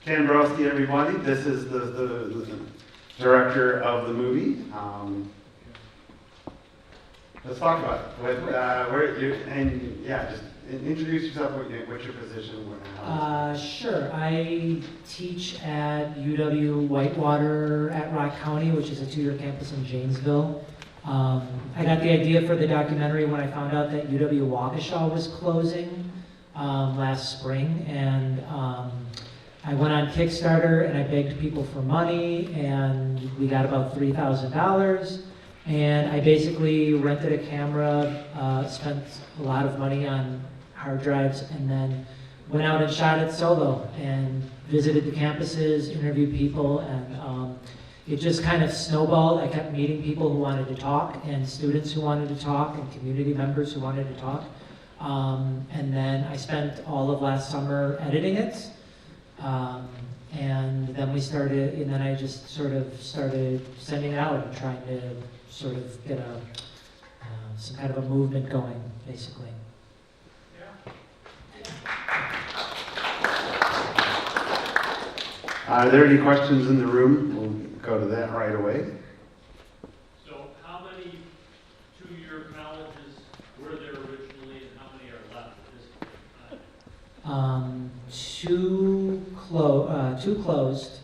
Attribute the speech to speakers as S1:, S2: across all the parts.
S1: Ken Brosky, everybody. This is the director of the movie. Let's talk about it. Just introduce yourself. What's your position?
S2: Sure. I teach at UW Whitewater at Rock County, which is a 2-year campus in Janesville. I got the idea for the documentary when I found out that UW Waukesha was closing last spring, and I went on Kickstarter and I begged people for money, and we got about $3,000. And I basically rented a camera, spent a lot of money on hard drives, and then went out and shot it solo and visited the campuses, interviewed people, and it just kind of snowballed. I kept meeting people who wanted to talk, and students who wanted to talk, and community members who wanted to talk. And then I spent all of last summer editing it. And then I just sort of started sending it out and trying to sort of get some kind of a movement going, basically.
S1: Are there any questions in the room? We'll go to that right away.
S3: So how many 2-year colleges were there originally, and how many are left at this time?
S2: Two closed.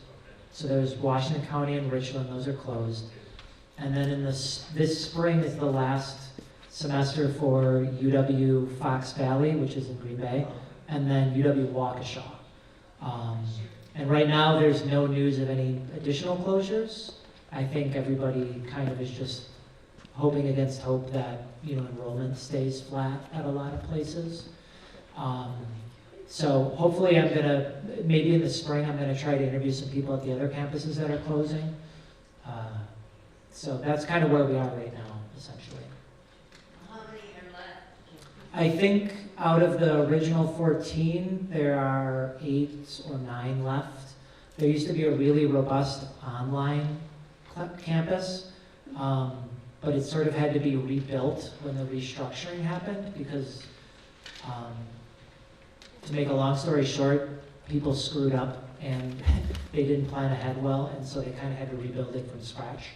S2: So there's Washington County and Richland, those are closed. And then this spring is the last semester for UW Fox Valley, which is in Green Bay, and then UW Waukesha. And right now there's no news of any additional closures. I think everybody kind of is just hoping against hope that enrollment stays flat at a lot of places. So hopefully maybe in the spring I'm gonna try to interview some people at the other campuses that are closing. So that's kind of where we are right now, essentially.
S4: How many are left?
S2: I think out of the original 14, there are 8 or 9 left. There used to be a really robust online campus, but it sort of had to be rebuilt when the restructuring happened because, to make a long story short, people screwed up and they didn't plan ahead well, and so they kind of had to rebuild it from scratch.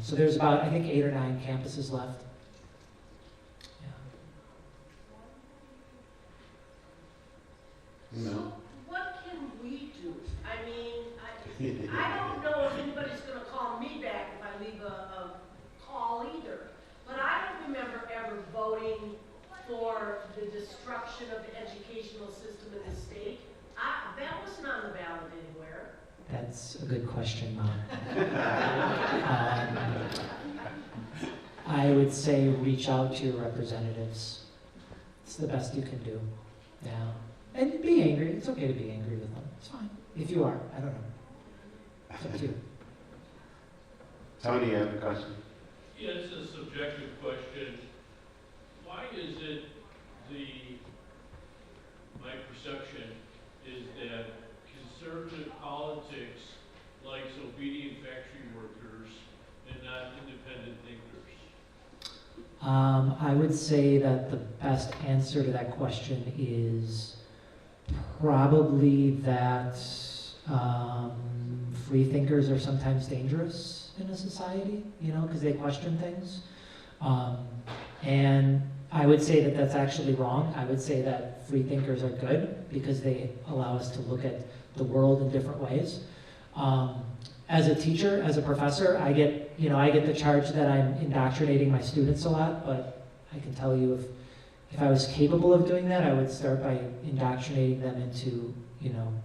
S2: So there's about, I think, 8 or 9 campuses left.
S1: No.
S4: So what can we do? I mean, I don't know if anybody's going to call me back if I leave a call either, but I don't remember ever voting for the destruction of the educational system in the state. That wasn't on the ballot anywhere.
S2: That's a good question, Mom. I would say reach out to your representatives. It's the best you can do. Yeah. And be angry. It's okay to be angry with them. It's fine. If you are, I don't know. It's up to you.
S1: Tony, you have a question?
S3: Yeah, it's a subjective question. Why is it my perception is that conservative politics likes obedient factory workers and not independent thinkers?
S2: I would say that the best answer to that question is probably that free thinkers are sometimes dangerous in a society, because they question things. And I would say that that's actually wrong. I would say that free thinkers are good because they allow us to look at the world in different ways. As a teacher, as a professor, I get the charge that I'm indoctrinating my students a lot, but I can tell you if I was capable of doing that, I would start by indoctrinating them into,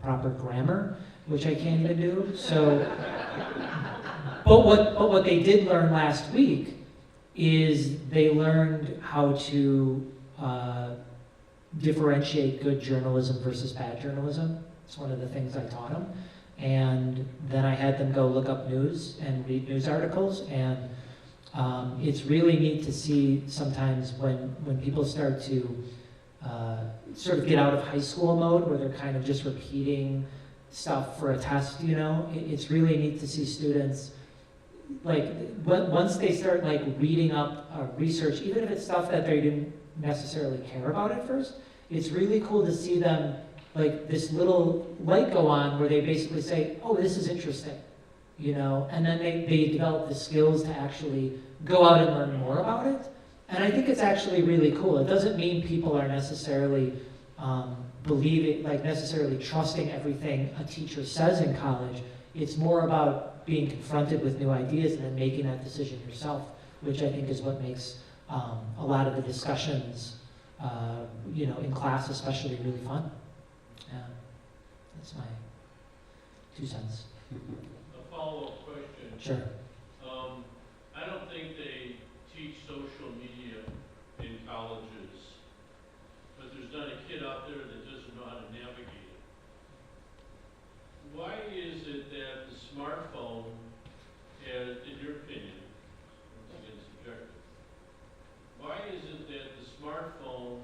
S2: proper grammar, which I can't even do. So, but what they did learn last week is they learned how to differentiate good journalism versus bad journalism. It's one of the things I taught them. And then I had them go look up news and read news articles, and it's really neat to see sometimes when people start to sort of get out of high school mode where they're kind of just repeating stuff for a test, It's really neat to see students, once they start reading up research, even if it's stuff that they didn't necessarily care about at first, it's really cool to see them like this little light go on where they basically say, oh, this is interesting, you know, and then they develop the skills to actually go out and learn more about it. And I think it's actually really cool. It doesn't mean people are necessarily believing, like necessarily trusting everything a teacher says in college. It's more about being confronted with new ideas and then making that decision yourself, which I think is what makes a lot of the discussions, you know, in class especially really fun. Yeah, that's my 2 cents.
S3: A follow-up question.
S2: Sure.
S3: I don't think they teach social media in colleges, but there's not a kid out there that doesn't know how to navigate it. Why is it that the smartphone has, in your opinion, once again subjective, why is it that the smartphone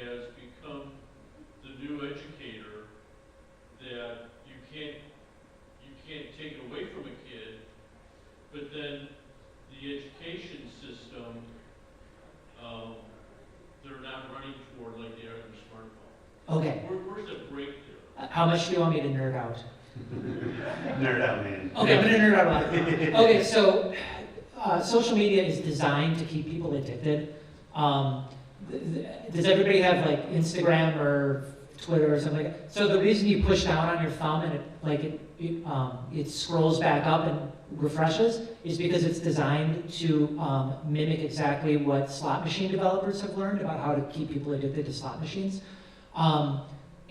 S3: has become the new educator that you can't take it away from a kid, but then the education system, they're not running toward like they are in the smartphone?
S2: Okay.
S3: Where's the break there?
S2: How much do you want me to nerd out?
S1: Nerd out, man.
S2: Okay, I'm gonna nerd out about it. Okay, so social media is designed to keep people addicted. Does everybody have like Instagram or Twitter or something like that? So the reason you push down on your thumb and it scrolls back up and refreshes is because it's designed to mimic exactly what slot machine developers have learned about how to keep people addicted to slot machines.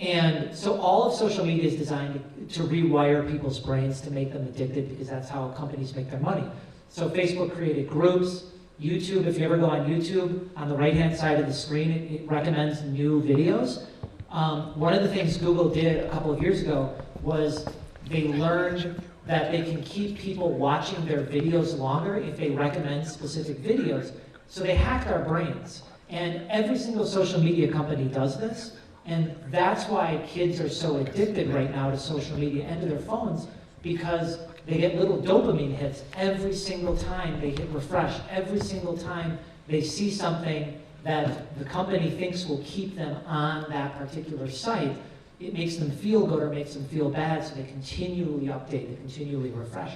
S2: And so all of social media is designed to rewire people's brains to make them addicted because that's how companies make their money. So Facebook created groups. YouTube, if you ever go on YouTube, on the right-hand side of the screen, it recommends new videos. One of the things Google did a couple of years ago was they learned that they can keep people watching their videos longer if they recommend specific videos. So they hacked our brains. And every single social media company does this. And that's why kids are so addicted right now to social media and to their phones, because they get little dopamine hits every single time they hit refresh, every single time they see something that the company thinks will keep them on that particular site. It makes them feel good or makes them feel bad, so they continually update, they continually refresh.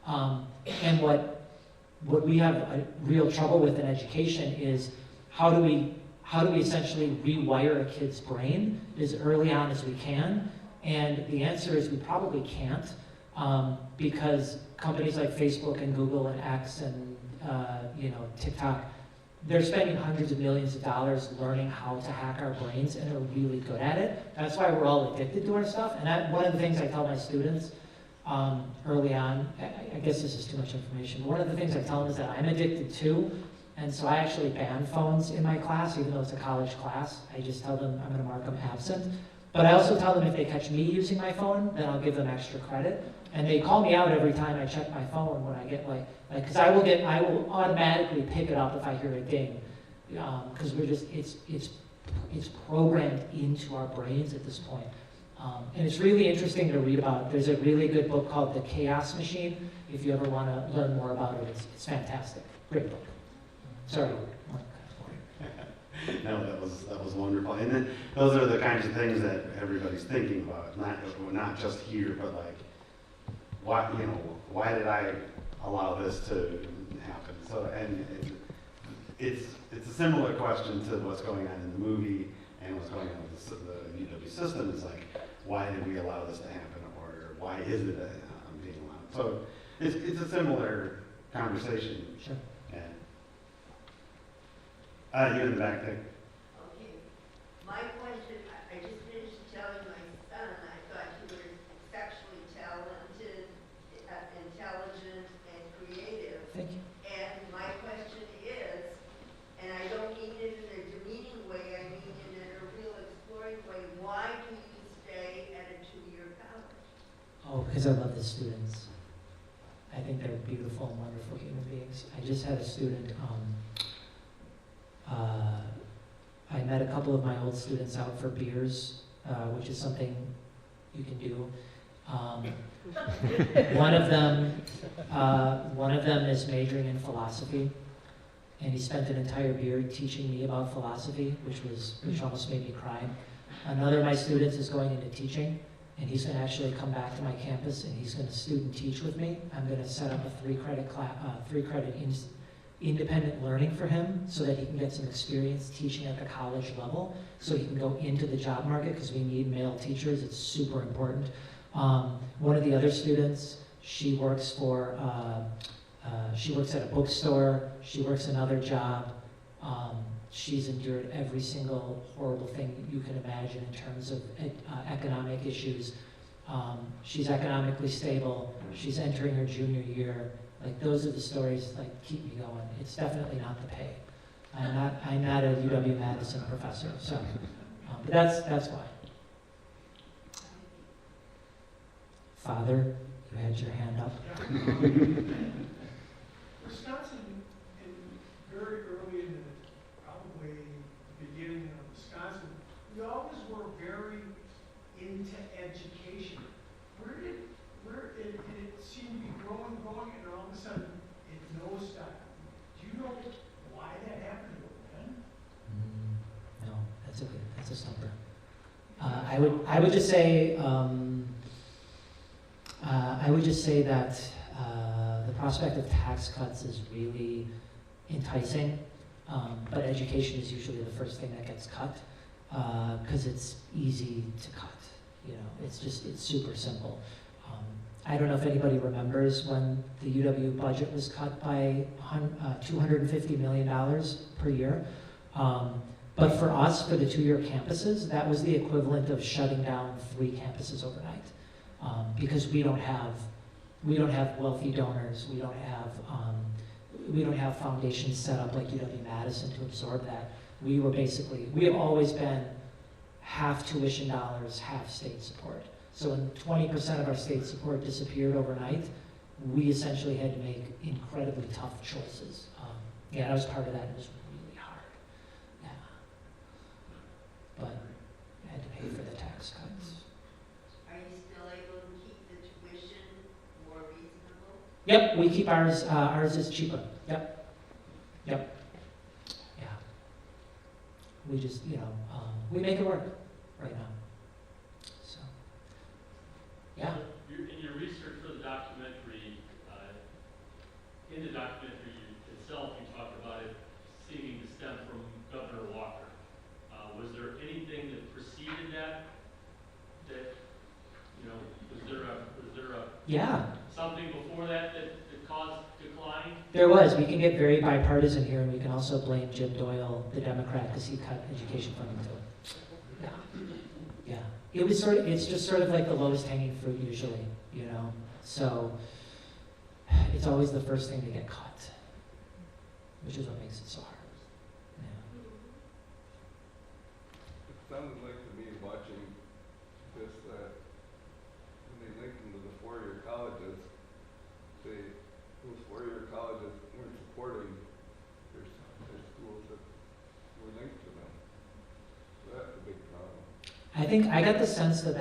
S2: And what we have a real trouble with in education is how do we essentially rewire a kid's brain as early on as we can? And the answer is we probably can't, because companies like Facebook and Google and X and TikTok, they're spending hundreds of millions of dollars learning how to hack our brains, and they're really good at it. That's why we're all addicted to our stuff. And one of the things I tell my students early on, I guess this is too much information, but one of the things I tell them is that I'm addicted too. And so I actually ban phones in my class, even though it's a college class. I just tell them I'm going to mark them absent. But I also tell them if they catch me using my phone, then I'll give them extra credit. And they call me out every time I check my phone when I get because I will automatically pick it up if I hear a ding, because it's programmed into our brains at this point. And it's really interesting to read about. There's a really good book called The Chaos Machine. If you ever want to learn more about it, it's fantastic. Great book. Sorry.
S1: No, that was wonderful. And then those are the kinds of things that everybody's thinking about, not just here, but like, why did I allow this to happen? So, and it's a similar question to what's going on in the movie and what's going on with the UW system. It's like, why did we allow this to happen, or why is it being allowed? So it's a similar conversation.
S2: Sure.
S1: You in the back there.
S5: Okay. My question, I just finished telling my son I thought you were exceptionally talented, intelligent, and creative.
S2: Thank you.
S5: And my question is, and I don't mean it in a demeaning way, I mean it in a real exploring way, why do you stay at a 2-year college?
S2: Oh, because I love the students. I think they're beautiful and wonderful human beings. I just had a student, I met a couple of my old students out for beers, which is something you can do. One of them is majoring in philosophy, and he spent an entire beer teaching me about philosophy, which almost made me cry. Another of my students is going into teaching, and he's gonna actually come back to my campus and he's gonna student teach with me. I'm gonna set up a 3-credit independent learning for him so that he can get some experience teaching at the college level so he can go into the job market because we need male teachers. It's super important. One of the other students, she works at a bookstore, she works another job. She's endured every single horrible thing you can imagine in terms of economic issues. She's economically stable, she's entering her junior year. Like, those are the stories that keep me going. It's definitely not the pay. I'm not a UW-Madison professor, so, but that's why. Father, you had your hand up.
S6: Wisconsin, very early in the, probably beginning of Wisconsin, we always were very into education. It seemed to be growing, and all of a sudden, it nosedived. Do you know why that happened then?
S2: No, that's a stumper. I would just say that the prospect of tax cuts is really enticing, but education is usually the first thing that gets cut because it's easy to cut. You know, it's super simple. I don't know if anybody remembers when the UW budget was cut by $250 million per year. But for us, for the 2-year campuses, that was the equivalent of shutting down 3 campuses overnight. Because we don't have wealthy donors, we don't have foundations set up like UW-Madison to absorb that. We have always been half tuition dollars, half state support. So when 20% of our state support disappeared overnight, we essentially had to make incredibly tough choices. I was part of that, and it was really hard. Yeah. But I had to pay for the tax cuts.
S5: Are you still able to keep the tuition more reasonable?
S2: Yep, we keep ours, ours is cheaper. Yep. Yeah. We just, we make it work right now. So, yeah.
S3: In your research for the documentary, in the documentary itself, you talked about it seeming to stem from Governor Walker. Was there anything that preceded that? Was there a
S2: Yeah.
S3: something before that caused decline?
S2: There was. We can get very bipartisan here, and we can also blame Jim Doyle, the Democrat, because he cut education funding too. Yeah. It's just sort of like the lowest hanging fruit usually, So it's always the first thing to get cut, which is what makes it so hard.
S7: It sounded like to me watching this that when they linked them to the 4-year colleges, those 4-year colleges weren't supporting their schools that were linked to them. So that's a big problem.
S2: I think I got the sense that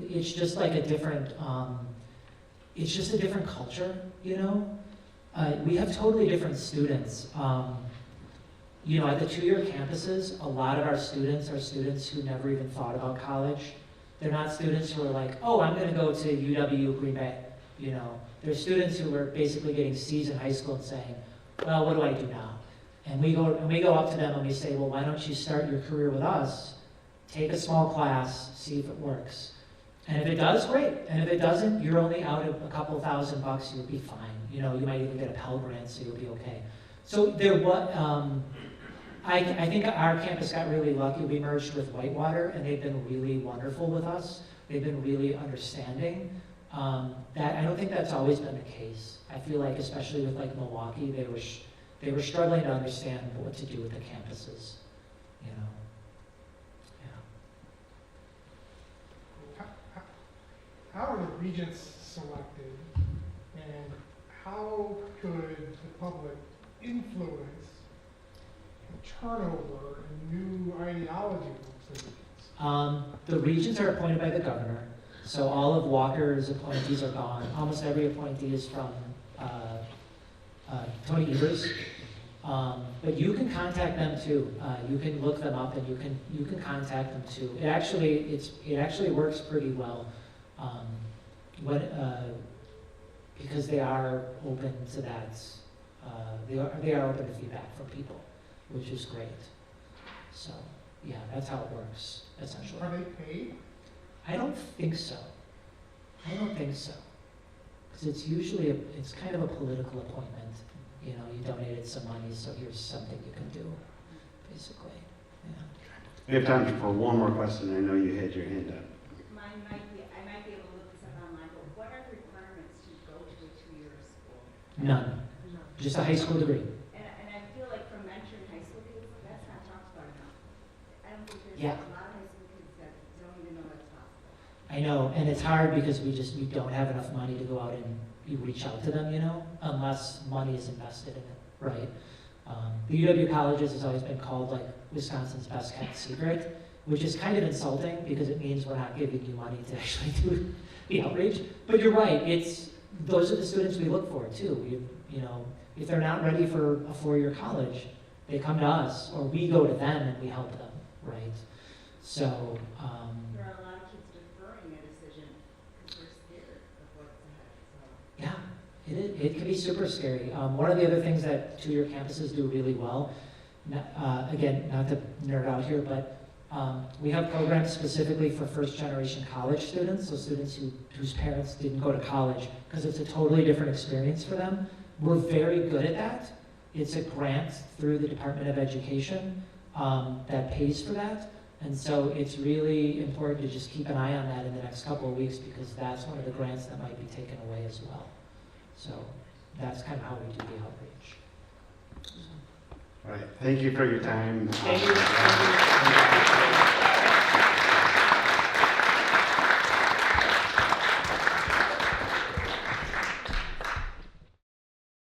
S2: it's just like a different, it's just a different culture, We have totally different students. At the 2-year campuses, a lot of our students are students who never even thought about college. They're not students who are like, oh, I'm going to go to UW Green Bay. They're students who are basically getting C's in high school and saying, well, what do I do now? And we go up to them and we say, well, why don't you start your career with us? Take a small class, see if it works. And if it does, great. And if it doesn't, you're only out of a couple $1,000, you'll be fine. You might even get a Pell Grant, so you'll be okay. So I think our campus got really lucky. We merged with Whitewater, and they've been really wonderful with us. They've been really understanding. That I don't think that's always been the case. I feel like, especially with like Milwaukee, they were struggling to understand what to do with the campuses.
S8: How are the regents selected, and how could the public influence the turnover and new ideology amongst the regents?
S2: The regents are appointed by the governor, so all of Walker's appointees are gone. Almost every appointee is from Tony Evers. But you can contact them too. You can look them up and you can contact them too. It actually works pretty well. Because they are open to that. They are open to feedback from people, which is great. So, yeah, that's how it works, essentially.
S8: Are they paid?
S2: I don't think so. I don't think so. Because it's usually, it's kind of a political appointment. You know, you donated some money, so here's something you can do, basically. Yeah.
S1: We have time for one more question. I know you had your hand up.
S9: Mine might be, I might be able to look this up online, but what are the requirements to go to a two-year school?
S2: None. Just a high school degree.
S9: And I feel like from entering high school kids, that's not talked about enough. I don't think there's
S2: Yeah.
S9: a lot of high school kids that don't even know that's possible.
S2: I know, and it's hard because we don't have enough money to go out and you reach out to them, you know, unless money is invested in it, right? The UW colleges has always been called like Wisconsin's best kept secret, which is kind of insulting because it means we're not giving you money to actually do the outreach. But you're right, those are the students we look for too. You know, if they're not ready for a four-year college, they come to us, or we go to them and we help them, right? So,
S9: There are a lot of kids deferring a decision because they're scared of what's ahead, so.
S2: yeah, it can be super scary. One of the other things that two-year campuses do really well, again, not to nerd out here, but we have programs specifically for first-generation college students, so students whose parents didn't go to college, because it's a totally different experience for them. We're very good at that. It's a grant through the Department of Education that pays for that. And so it's really important to just keep an eye on that in the next couple of weeks because that's one of the grants that might be taken away as well. So that's kind of how we do the outreach.
S1: All right. Thank you for your time.
S2: Thank you.